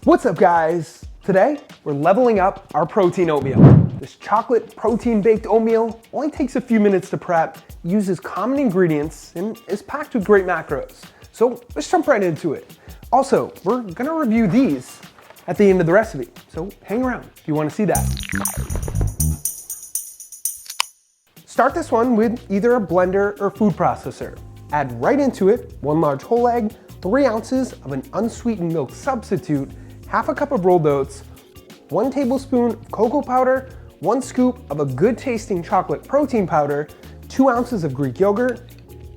What's up guys? Today, we're leveling up our protein oatmeal. This chocolate protein baked oatmeal only takes a few minutes to prep, uses common ingredients, and is packed with great macros. So let's jump right into it. Also, we're gonna review these at the end of the recipe, so hang around if you wanna see that. Start this one with either a blender or food processor. Add right into it 1 large whole egg, 3 ounces of an unsweetened milk substitute, half a cup of rolled oats, 1 tablespoon of cocoa powder, 1 scoop of a good tasting chocolate protein powder, 2 ounces of Greek yogurt,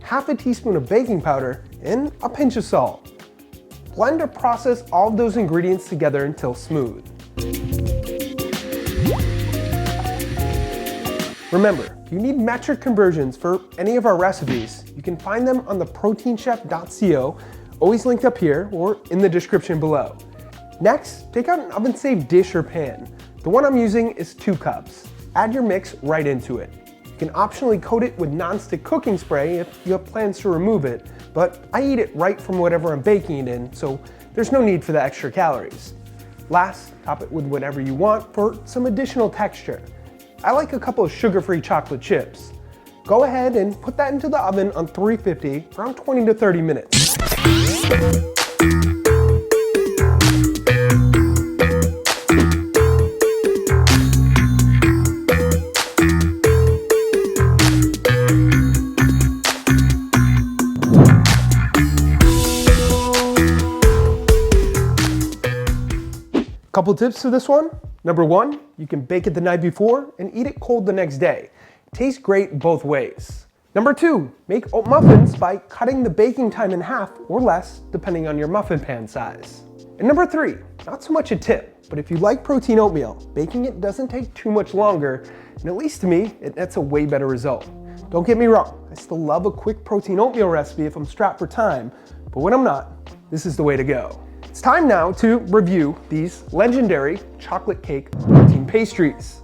half a teaspoon of baking powder, and a pinch of salt. Blend or process all of those ingredients together until smooth. Remember, if you need metric conversions for any of our recipes, you can find them on the proteinchef.co, always linked up here or in the description below. Next, take out an oven-safe dish or pan. The one I'm using is 2 cups. Add your mix right into it. You can optionally coat it with non-stick cooking spray if you have plans to remove it, but I eat it right from whatever I'm baking it in, so there's no need for the extra calories. Last, top it with whatever you want for some additional texture. I like a couple of sugar-free chocolate chips. Go ahead and put that into the oven on 350 for around 20 to 30 minutes. Couple tips for this one. Number 1, you can bake it the night before and eat it cold the next day. It tastes great both ways. Number 2, make oat muffins by cutting the baking time in half or less, depending on your muffin pan size. And number 3, not so much a tip, but if you like protein oatmeal, baking it doesn't take too much longer, and at least to me, that's a way better result. Don't get me wrong, I still love a quick protein oatmeal recipe if I'm strapped for time, but when I'm not, this is the way to go. It's time now to review these legendary chocolate cake protein pastries.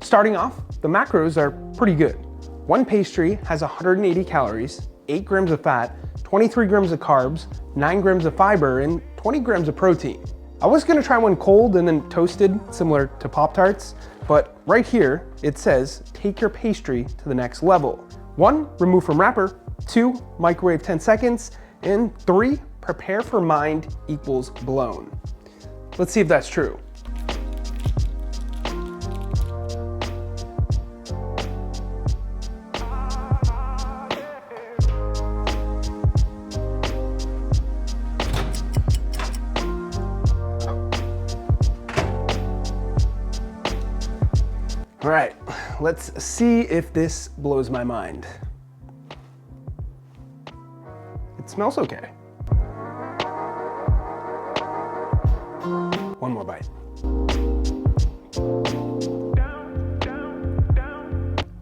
Starting off, the macros are pretty good. 1 pastry has 180 calories, 8 grams of fat, 23 grams of carbs, 9 grams of fiber, and 20 grams of protein. I was gonna try one cold and then toasted, similar to Pop-Tarts, but right here, it says, take your pastry to the next level. 1, remove from wrapper, 2, microwave 10 seconds, and 3, prepare for mind equals blown. Let's see if that's true. All right, let's see if this blows my mind. It smells okay. One more bite.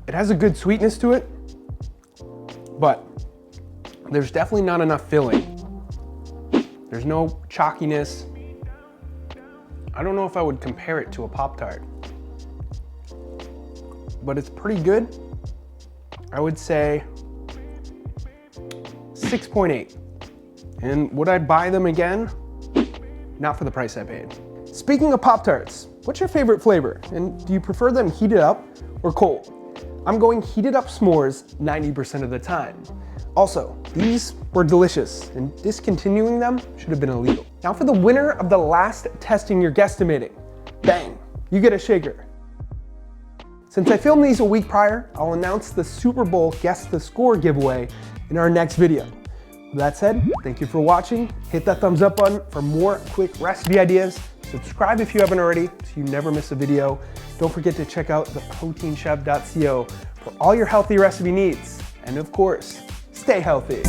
It has a good sweetness to it, but there's definitely not enough filling. There's no chalkiness. I don't know if I would compare it to a Pop-Tart, but it's pretty good. I would say 6.8. And would I buy them again? Not for the price I paid. Speaking of Pop-Tarts, what's your favorite flavor? And do you prefer them heated up or cold? I'm going heated up s'mores 90% of the time. Also, these were delicious, and discontinuing them should have been illegal. Now for the winner of the last testing you're guesstimating. Bang, you get a shaker. Since I filmed these a week prior, I'll announce the Super Bowl Guess the Score giveaway in our next video. With that said, thank you for watching. Hit that thumbs up button for more quick recipe ideas. Subscribe if you haven't already so you never miss a video. Don't forget to check out the proteinchef.co for all your healthy recipe needs. And of course, stay healthy.